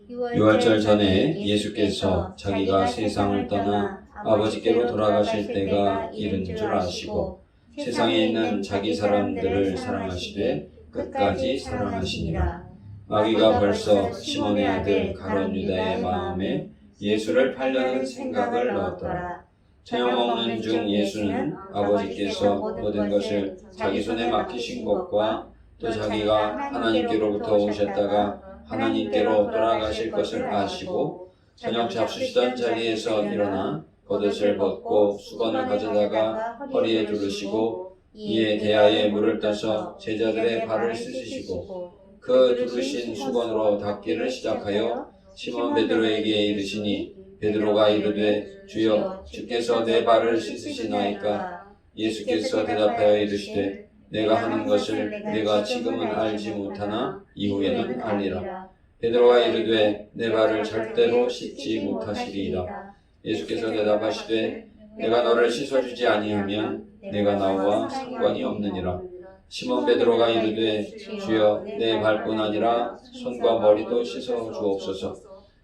유월절 전에 예수께서 자기가 세상을 떠나 아버지께로 돌아가실 때가 이른 줄 아시고 세상에 있는 자기 사람들을 사랑하시되 끝까지 사랑하시니라. 마귀가 벌써 시몬의 아들 가룟 유다의 마음에 예수를 팔려는 생각을 넣었더라. 저녁 먹는 중 예수는 아버지께서 모든 것을 자기 손에 맡기신 것과 또 자기가 하나님께로부터 오셨다가 하나님께로 돌아가실 것을 아시고 저녁 잡수시던 자리에서 일어나 겉옷을 벗고 수건을 가져다가 허리에 두르시고 이에 대야에 물을 떠서 제자들의 발을 씻으시고 그 두르신 수건으로 닦기를 시작하여 시몬 베드로에게 이르시니 베드로가 이르되 주여 주께서 내 발을 씻으시나이까. 예수께서 대답하여 이르시되 내가 하는 것을 내가 지금은 알지 못하나 이후에는 알리라. 베드로가 이르되 내 발을 절대로 씻지 못하시리이다. 예수께서 대답하시되 내가 너를 씻어주지 아니하면 내가 나와 상관이 없느니라. 시몬 베드로가 이르되 주여 내 발뿐 아니라 손과 머리도 씻어 주옵소서.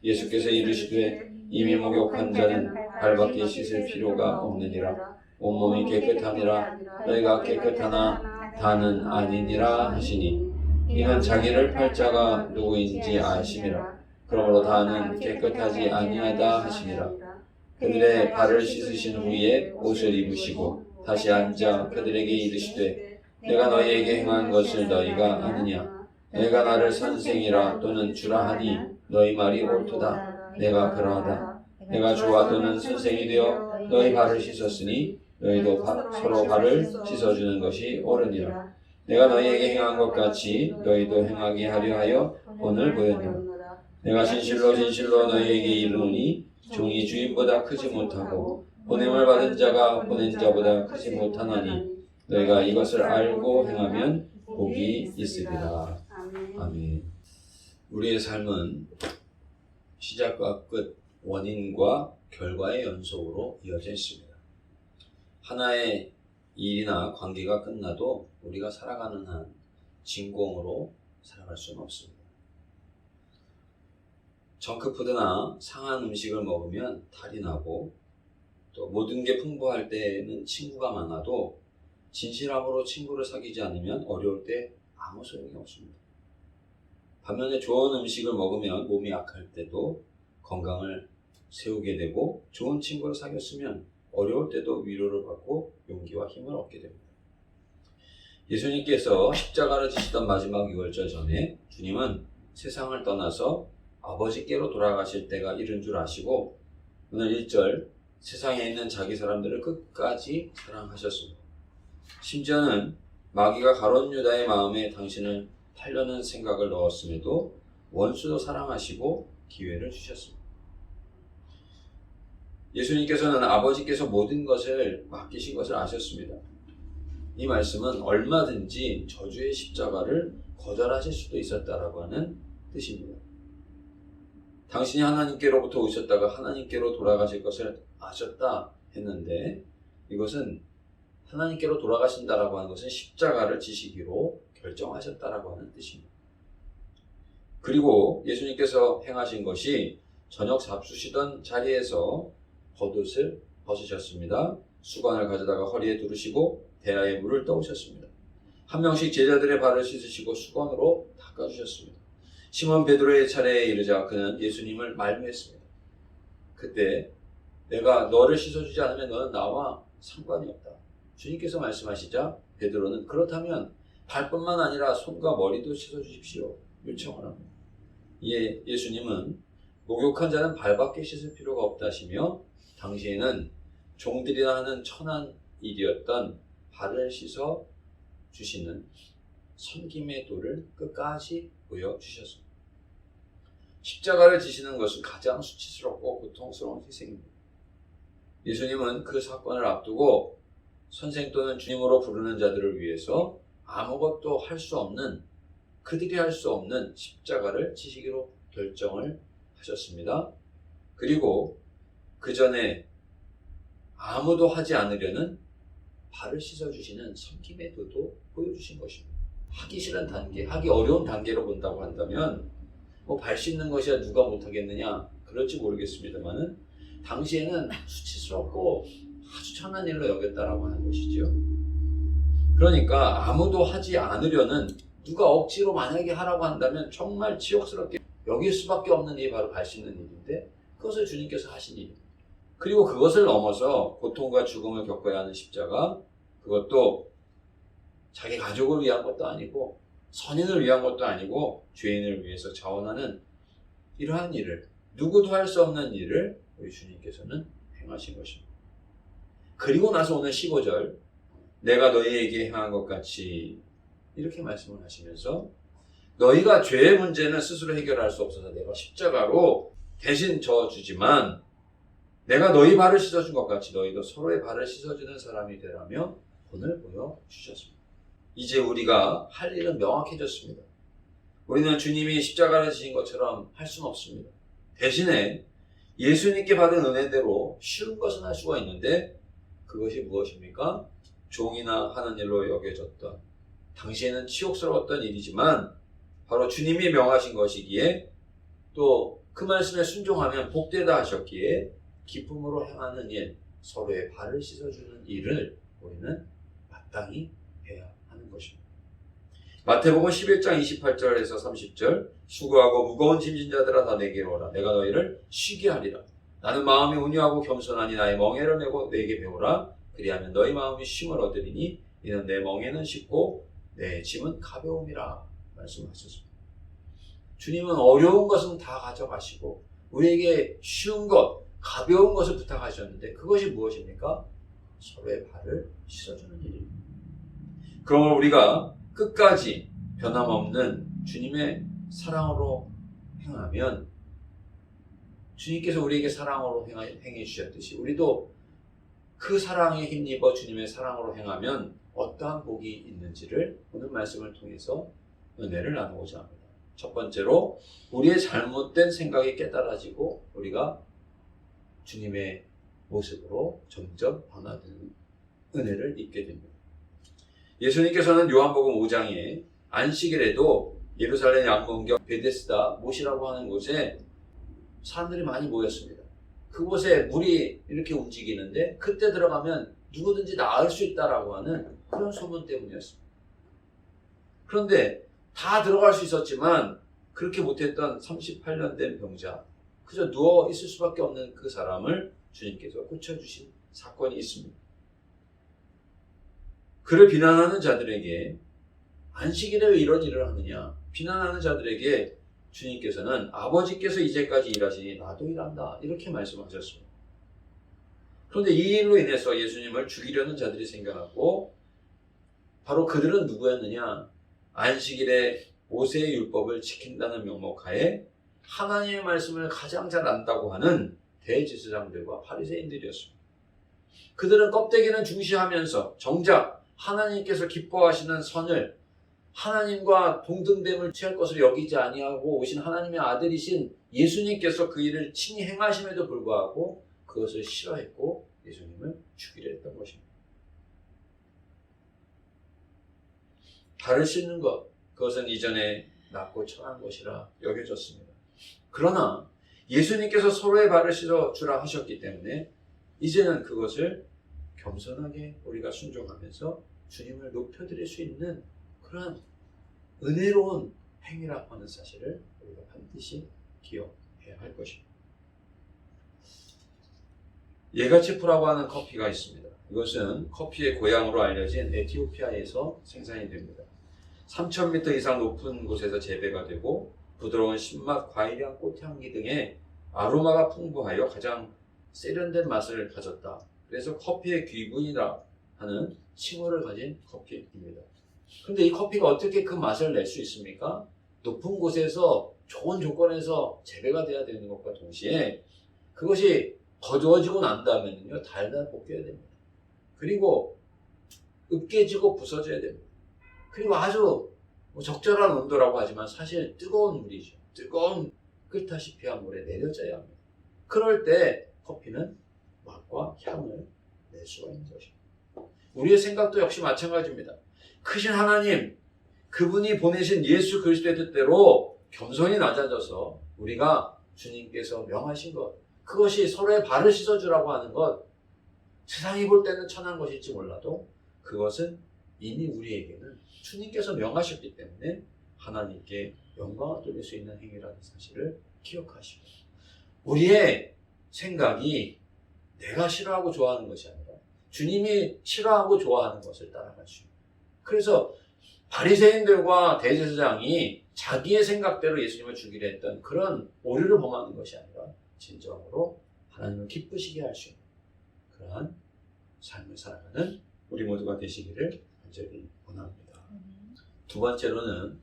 예수께서 이르시되 이미 목욕한 자는 발밖에 씻을 필요가 없느니라. 온몸이 깨끗하니라. 너희가 깨끗하나 다는 아니니라 하시니 이는 자기를 팔 자가 누구인지 아심이라. 그러므로 다는 깨끗하지 아니하다 하시니라. 그들의 발을 씻으신 후에 옷을 입으시고 다시 앉아 그들에게 이르시되 내가 너희에게 행한 것을 너희가 아느냐. 너희가 나를 선생이라 또는 주라 하니 너희 말이 옳도다. 내가 그러하다. 내가 주와 또는 선생이 되어 너희 발을 씻었으니 너희도 서로 발을 씻어주는 것이 옳으니라. 내가 너희에게 행한 것 같이 너희도 행하게 하려 하여 오늘 보였노라. 내가 진실로 진실로 너희에게 이르노니 종이 주인보다 크지 못하고 보냄을 받은 자가 보낸 자보다 크지 못하나니 너희가 이것을 알고 행하면 복이 있으리라. 아멘. 우리의 삶은 시작과 끝, 원인과 결과의 연속으로 이어져 있습니다. 하나의 일이나 관계가 끝나도 우리가 살아가는 한 진공으로 살아갈 수는 없습니다. 정크푸드나 상한 음식을 먹으면 탈이 나고 또 모든 게 풍부할 때는 친구가 많아도 진실함으로 친구를 사귀지 않으면 어려울 때 아무 소용이 없습니다. 반면에 좋은 음식을 먹으면 몸이 약할 때도 건강을 세우게 되고 좋은 친구를 사귀었으면 어려울 때도 위로를 받고 용기와 힘을 얻게 됩니다. 예수님께서 십자가를 지시던 마지막 유월절 전에 주님은 세상을 떠나서 아버지께로 돌아가실 때가 이른 줄 아시고 오늘 1절 세상에 있는 자기 사람들을 끝까지 사랑하셨습니다. 심지어는 마귀가 가룟 유다의 마음에 당신을 팔려는 생각을 넣었음에도 원수도 사랑하시고 기회를 주셨습니다. 예수님께서는 아버지께서 모든 것을 맡기신 것을 아셨습니다. 이 말씀은 얼마든지 저주의 십자가를 거절하실 수도 있었다라고 하는 뜻입니다. 당신이 하나님께로부터 오셨다가 하나님께로 돌아가실 것을 아셨다 했는데 이것은 하나님께로 돌아가신다라고 하는 것은 십자가를 지시기로 결정하셨다라고 하는 뜻입니다. 그리고 예수님께서 행하신 것이 저녁 잡수시던 자리에서 겉옷을 벗으셨습니다. 수건을 가져다가 허리에 두르시고 대야에 물을 떠오셨습니다. 한 명씩 제자들의 발을 씻으시고 수건으로 닦아주셨습니다. 시몬 베드로의 차례에 이르자 그는 예수님을 말미했습니다. 그때 내가 너를 씻어주지 않으면 너는 나와 상관이 없다. 주님께서 말씀하시자 베드로는 그렇다면 발뿐만 아니라 손과 머리도 씻어주십시오 요청을 합니다. 이에 예수님은 목욕한 자는 발밖에 씻을 필요가 없다시며 당시에는 종들이나 하는 천한 일이었던 발을 씻어 주시는 섬김의 도를 끝까지 보여주셨습니다. 십자가를 지시는 것은 가장 수치스럽고 고통스러운 희생입니다. 예수님은 그 사건을 앞두고 선생 또는 주님으로 부르는 자들을 위해서 아무것도 할 수 없는 그들이 할 수 없는 십자가를 지시기로 결정을 하셨습니다. 그리고 그 전에 아무도 하지 않으려는 발을 씻어주시는 섬김의 도도 보여주신 것입니다. 하기 싫은 단계, 하기 어려운 단계로 본다고 한다면 뭐 발 씻는 것이야 누가 못하겠느냐? 그럴지 모르겠습니다만은 당시에는 수치스럽고 아주 천한 일로 여겼다라고 하는 것이죠. 그러니까 아무도 하지 않으려는, 누가 억지로 만약에 하라고 한다면 정말 지옥스럽게 여길 수밖에 없는 일이 바로 발 씻는 일인데, 그것을 주님께서 하신 일입니다. 그리고 그것을 넘어서 고통과 죽음을 겪어야 하는 십자가, 그것도 자기 가족을 위한 것도 아니고 선인을 위한 것도 아니고 죄인을 위해서 자원하는 이러한 일을, 누구도 할 수 없는 일을 우리 주님께서는 행하신 것입니다. 그리고 나서 오늘 15절, 내가 너희에게 행한 것 같이, 이렇게 말씀을 하시면서 너희가 죄의 문제는 스스로 해결할 수 없어서 내가 십자가로 대신 져주지만 내가 너희 발을 씻어준 것 같이 너희도 서로의 발을 씻어주는 사람이 되라며 본을 보여주셨습니다. 이제 우리가 할 일은 명확해졌습니다. 우리는 주님이 십자가를 지신 것처럼 할 수는 없습니다. 대신에 예수님께 받은 은혜대로 쉬운 것은 할 수가 있는데, 그것이 무엇입니까? 종이나 하는 일로 여겨졌던, 당시에는 치욕스러웠던 일이지만 바로 주님이 명하신 것이기에, 또 그 말씀에 순종하면 복되다 하셨기에 기쁨으로 행하는 일, 서로의 발을 씻어주는 일을 우리는 마땅히 해야 하는 것입니다. 마태복음 11장 28절에서 30절, 수고하고 무거운 짐진 자들아 다 내게로 오라. 내가 너희를 쉬게 하리라. 나는 마음이 온유하고 겸손하니 나의 멍에를 메고 내게 배우라. 그리하면 너희 마음이 쉼을 얻으리니 이는 내 멍에는 쉽고 내 짐은 가벼움이라 말씀하셨습니다. 주님은 어려운 것은 다 가져가시고 우리에게 쉬운 것, 가벼운 것을 부탁하셨는데, 그것이 무엇입니까? 서로의 발을 씻어주는 일입니다. 그러므로 우리가 끝까지 변함없는 주님의 사랑으로 행하면, 주님께서 우리에게 사랑으로 행해 주셨듯이 우리도 그 사랑에 힘입어 주님의 사랑으로 행하면 어떠한 복이 있는지를 오늘 말씀을 통해서 은혜를 나누고자 합니다. 첫 번째로, 우리의 잘못된 생각이 깨달아지고 우리가 주님의 모습으로 점점 변화되는 은혜를 입게 됩니다. 예수님께서는 요한복음 5장에 안식일에도 예루살렘 양문경 베데스다 못이라고 하는 곳에 사람들이 많이 모였습니다. 그곳에 물이 이렇게 움직이는데 그때 들어가면 누구든지 나을 수 있다라고 하는 그런 소문 때문이었습니다. 그런데 다 들어갈 수 있었지만 그렇게 못했던 38년 된 병자, 그저 누워 있을 수밖에 없는 그 사람을 주님께서 고쳐주신 사건이 있습니다. 그를 비난하는 자들에게, 안식일에 왜 이런 일을 하느냐 비난하는 자들에게 주님께서는 아버지께서 이제까지 일하시니 나도 일한다, 이렇게 말씀하셨습니다. 그런데 이 일로 인해서 예수님을 죽이려는 자들이 생겨났고, 바로 그들은 누구였느냐? 안식일에 모세의 율법을 지킨다는 명목하에 하나님의 말씀을 가장 잘 안다고 하는 대제사장들과 바리새인들이었습니다. 그들은 껍데기는 중시하면서 정작 하나님께서 기뻐하시는 선을, 하나님과 동등됨을 취할 것을 여기지 아니하고 오신 하나님의 아들이신 예수님께서 그 일을 친히 행하심에도 불구하고 그것을 싫어했고 예수님을 죽이려 했던 것입니다. 발을 씻는 것, 그것은 이전에 낮고 천한 것이라 여겨졌습니다. 그러나 예수님께서 서로의 발을 씻어주라 하셨기 때문에 이제는 그것을 겸손하게 우리가 순종하면서 주님을 높여드릴 수 있는 그런 은혜로운 행위라고 하는 사실을 우리가 반드시 기억해야 할 것입니다. 예가치프라고 하는 커피가 있습니다. 이것은 커피의 고향으로 알려진 에티오피아에서 생산이 됩니다. 3000m 이상 높은 곳에서 재배가 되고 부드러운 신맛, 과일향, 꽃향기 등의 아로마가 풍부하여 가장 세련된 맛을 가졌다. 그래서 커피의 귀분이라 하는 칭호를 가진 커피입니다. 그런데 이 커피가 어떻게 그 맛을 낼 수 있습니까? 높은 곳에서 좋은 조건에서 재배가 돼야 되는 것과 동시에 그것이 거두어지고 난 다음에는요, 달달 볶여야 됩니다. 그리고 으깨지고 부서져야 됩니다. 그리고 아주 적절한 온도라고 하지만 사실 뜨거운 물이죠. 뜨거운 끓다시피 한 물에 내려져야 합니다. 그럴 때 커피는 맛과 향을 낼 수가 있는 것입니다. 우리의 생각도 역시 마찬가지입니다. 크신 하나님, 그분이 보내신 예수 그리스도의 뜻대로 겸손히 낮아져서 우리가 주님께서 명하신 것, 그것이 서로의 발을 씻어주라고 하는 것, 세상이 볼 때는 천한 것일지 몰라도 그것은 이미 우리에게는 주님께서 명하셨기 때문에 하나님께 영광을 돌릴 수 있는 행위라는 사실을 기억하시고, 우리의 생각이 내가 싫어하고 좋아하는 것이 아니라 주님이 싫어하고 좋아하는 것을 따라갈 수 있는. 그래서 바리새인들과 대제사장이 자기의 생각대로 예수님을 죽이려 했던 그런 오류를 범하는 것이 아니라 진정으로 하나님을 기쁘시게 할 수 있는 그러한 삶을 살아가는 우리 모두가 되시기를 간절히 원합니다. 두 번째로는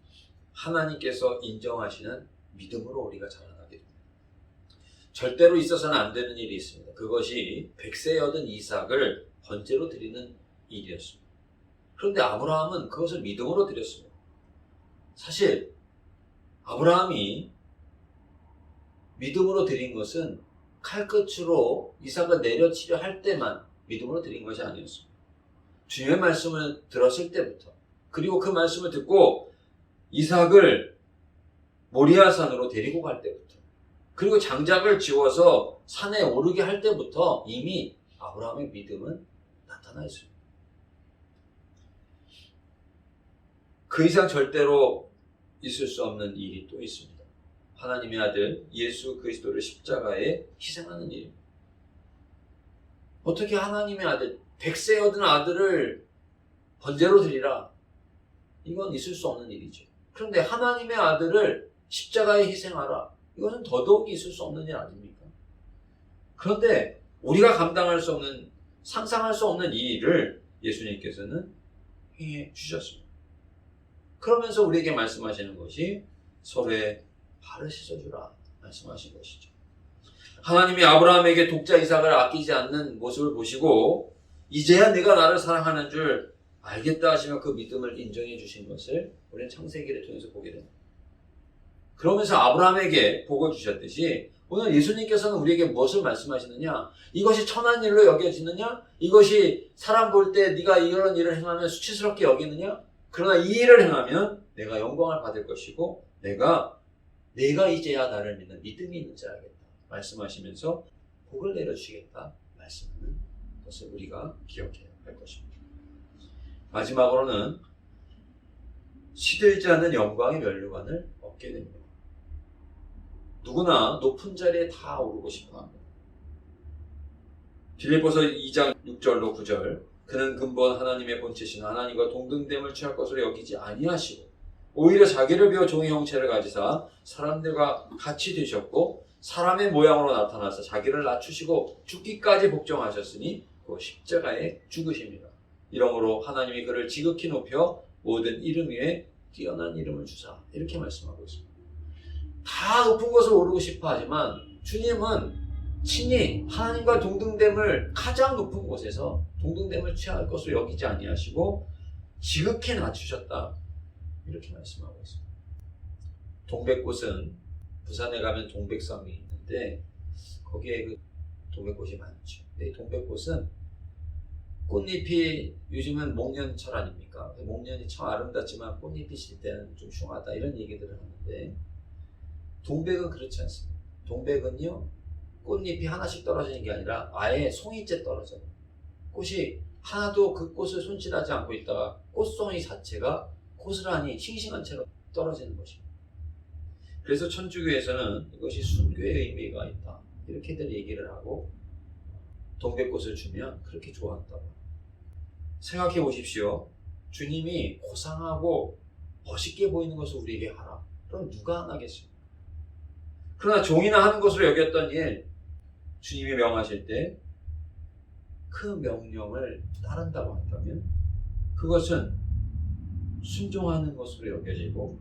하나님께서 인정하시는 믿음으로 우리가 자라나게 됩니다. 절대로 있어서는 안 되는 일이 있습니다. 그것이 백세에 얻은 이삭을 번제로 드리는 일이었습니다. 그런데 아브라함은 그것을 믿음으로 드렸습니다. 사실 아브라함이 믿음으로 드린 것은 칼끝으로 이삭을 내려치려 할 때만 믿음으로 드린 것이 아니었습니다. 주님의 말씀을 들었을 때부터, 그리고 그 말씀을 듣고 이삭을 모리아산으로 데리고 갈 때부터, 그리고 장작을 지워서 산에 오르게 할 때부터 이미 아브라함의 믿음은 나타나 있습니다. 그 이상 절대로 있을 수 없는 일이 또 있습니다. 하나님의 아들 예수 그리스도를 십자가에 희생하는 일입니다. 어떻게 하나님의 아들, 백세에 얻은 아들을 번제로 드리라? 이건 있을 수 없는 일이죠. 그런데 하나님의 아들을 십자가에 희생하라? 이것은 더더욱 있을 수 없는 일 아닙니까? 그런데 우리가 감당할 수 없는, 상상할 수 없는 이 일을 예수님께서는 행해 주셨습니다. 그러면서 우리에게 말씀하시는 것이 서로의 발을 씻어주라 말씀하신 것이죠. 하나님이 아브라함에게 독자 이삭을 아끼지 않는 모습을 보시고 이제야 네가 나를 사랑하는 줄 알겠다 하시며 그 믿음을 인정해 주신 것을 우리는 창세기를 통해서 보게 됩니다. 그러면서 아브라함에게 복을 주셨듯이 오늘 예수님께서는 우리에게 무엇을 말씀하시느냐? 이것이 천한 일로 여겨지느냐? 이것이 사람 볼 때 네가 이런 일을 행하면 수치스럽게 여기느냐? 그러나 이 일을 행하면 내가 영광을 받을 것이고 내가 이제야 나를 믿는 믿음이 있는 줄 알겠다 말씀하시면서 복을 내려주시겠다 말씀하는 것을 우리가 기억해야 할 것입니다. 마지막으로는 시들지 않는 영광의 면류관을 얻게 됩니다. 누구나 높은 자리에 다 오르고 싶어합니다. 빌립보서 2장 6절로 9절, 그는 근본 하나님의 본체신 하나님과 동등됨을 취할 것으로 여기지 아니하시고 오히려 자기를 비워 종의 형체를 가지사 사람들과 같이 되셨고 사람의 모양으로 나타나서 자기를 낮추시고 죽기까지 복종하셨으니 그 십자가에 죽으십니다. 이러므로 하나님이 그를 지극히 높여 모든 이름 위에 뛰어난 이름을 주사, 이렇게 말씀하고 있습니다. 다 높은 곳을 오르고 싶어 하지만 주님은 친히 하나님과 동등됨을 가장 높은 곳에서 동등됨을 취할 것으로 여기지 아니하시고 지극히 낮추셨다, 이렇게 말씀하고 있습니다. 동백꽃은 부산에 가면 동백섬이 있는데 거기에 그 동백꽃이 많죠. 근데 이 동백꽃은 꽃잎이, 요즘은 목련철 아닙니까? 목련이 참 아름답지만 꽃잎이 질 때는 좀 흉하다, 이런 얘기들을 하는데 동백은 그렇지 않습니다. 동백은요, 꽃잎이 하나씩 떨어지는 게 아니라 아예 송이째 떨어져요. 꽃이 하나도 그 꽃을 손질하지 않고 있다가 꽃송이 자체가 고스란히 싱싱한 채로 떨어지는 것입니다. 그래서 천주교에서는 이것이 순교의 의미가 있다, 이렇게들 얘기를 하고 동백꽃을 주면 그렇게 좋아한다고. 생각해 보십시오. 주님이 고상하고 멋있게 보이는 것을 우리에게 하라. 그럼 누가 안 하겠습니까? 그러나 종이나 하는 것으로 여겼던 일, 주님이 명하실 때 그 명령을 따른다고 한다면 그것은 순종하는 것으로 여겨지고,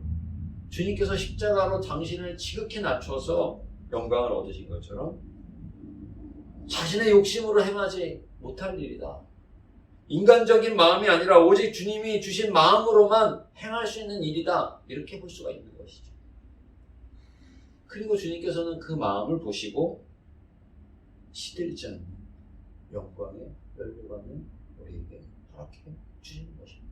주님께서 십자가로 당신을 지극히 낮춰서 영광을 얻으신 것처럼 자신의 욕심으로 행하지 못할 일이다. 인간적인 마음이 아니라 오직 주님이 주신 마음으로만 행할 수 있는 일이다, 이렇게 볼 수가 있는 것이죠. 그리고 주님께서는 그 마음을 보시고 시들지 않는 영광의 면류관을 우리에게 허락해 주시는 것입니다.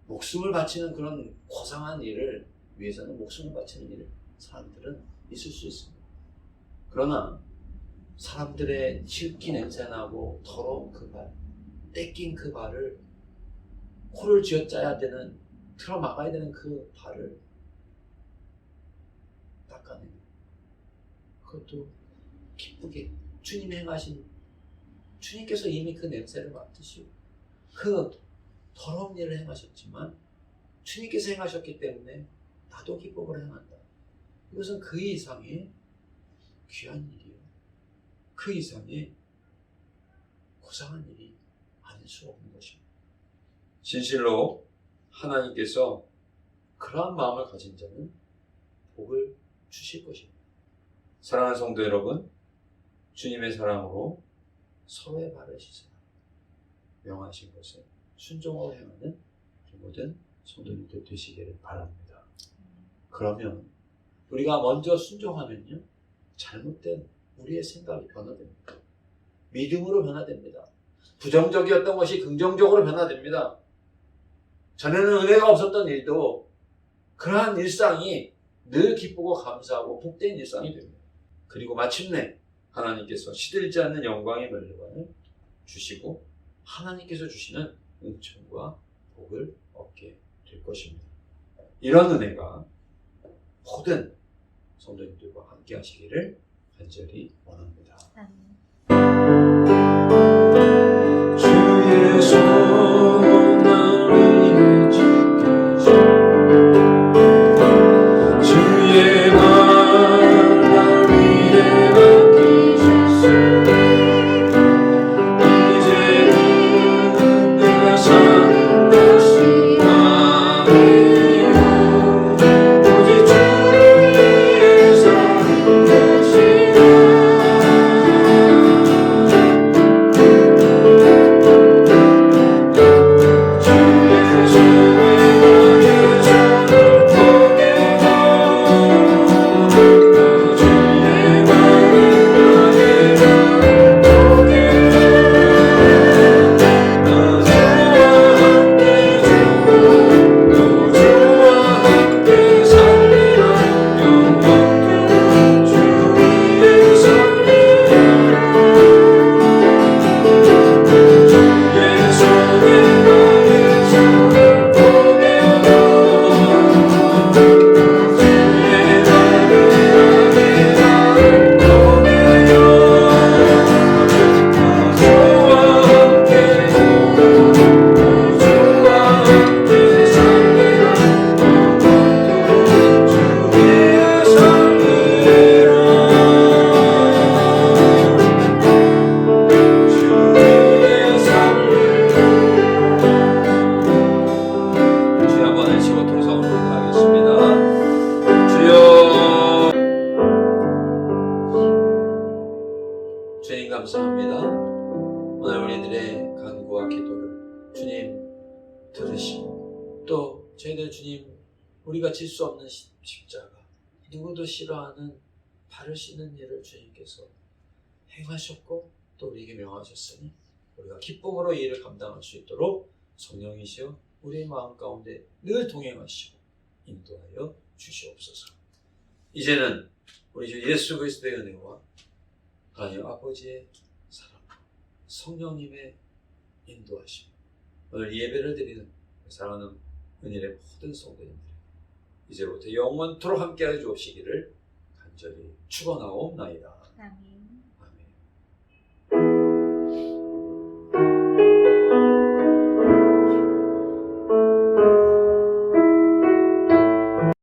목숨을 바치는 그런 고상한 일을 위해서는 목숨을 바치는 사람들은 있을 수 있습니다. 그러나 사람들의 질기 냄새나고 더러운 그 발, 떼낀 그 발을, 코를 쥐어짜야 되는, 틀어막아야 되는 그 발을 닦아내는, 그것도 기쁘게 주님이 행하신, 주님께서 이미 그 냄새를 맡으시고 그 더러운 일을 행하셨지만 주님께서 행하셨기 때문에 나도 기쁨으로 행한다. 이것은 그 이상의 귀한 일이에요. 그 이상의 고상한 일이 아닐 수 없는 것입니다. 진실로 하나님께서 그러한 마음을 가진 자는 복을 주실 것입니다. 사랑하는 성도 여러분, 주님의 사랑으로 서로의 발을 씻으라 명하신 것에 순종하고 행하는 모든 성도님들 되시기를 바랍니다. 그러면 우리가 먼저 순종하면요, 잘못된 우리의 생각이 변화됩니다. 믿음으로 변화됩니다. 부정적이었던 것이 긍정적으로 변화됩니다. 전에는 은혜가 없었던 일도 그러한 일상이 늘 기쁘고 감사하고 복된 일상이 됩니다. 그리고 마침내 하나님께서 시들지 않는 영광의 멸류관을 주시고 하나님께서 주시는 은총과 복을 얻게 될 것입니다. 이런 은혜가 모든 성도님들과 함께 하시기를 간절히 원합니다. 주의 손 날 위해 지키시고 주의 말 날 위해 맡기셨으니 이제는 내가 사는 것이 아니요 오직 주를 위해 사는 것이라. 주님 감사합니다. 오늘 우리들의 간구와 기도를 주님 들으시고 또 저희들 주님 우리가 질 수 없는 십자가, 누구도 싫어하는 발을 씻는 일을 주님께서 행하셨고 또 우리에게 명하셨으니 우리가 기쁨으로 이 일을 감당할 수 있도록 성령이시여 우리의 마음 가운데 늘 동행하시고 인도하여 주시옵소서. 이제는 우리 주 예수 그리스도의 은혜와 하나님 아버지의 사랑, 성령님의 인도하심, 오늘 예배를 드리는 사랑하는 은혜의 모든 성도님들 이제부터 영원토록 함께하여 주옵시기를 간절히 축원하옵나이다. 아멘.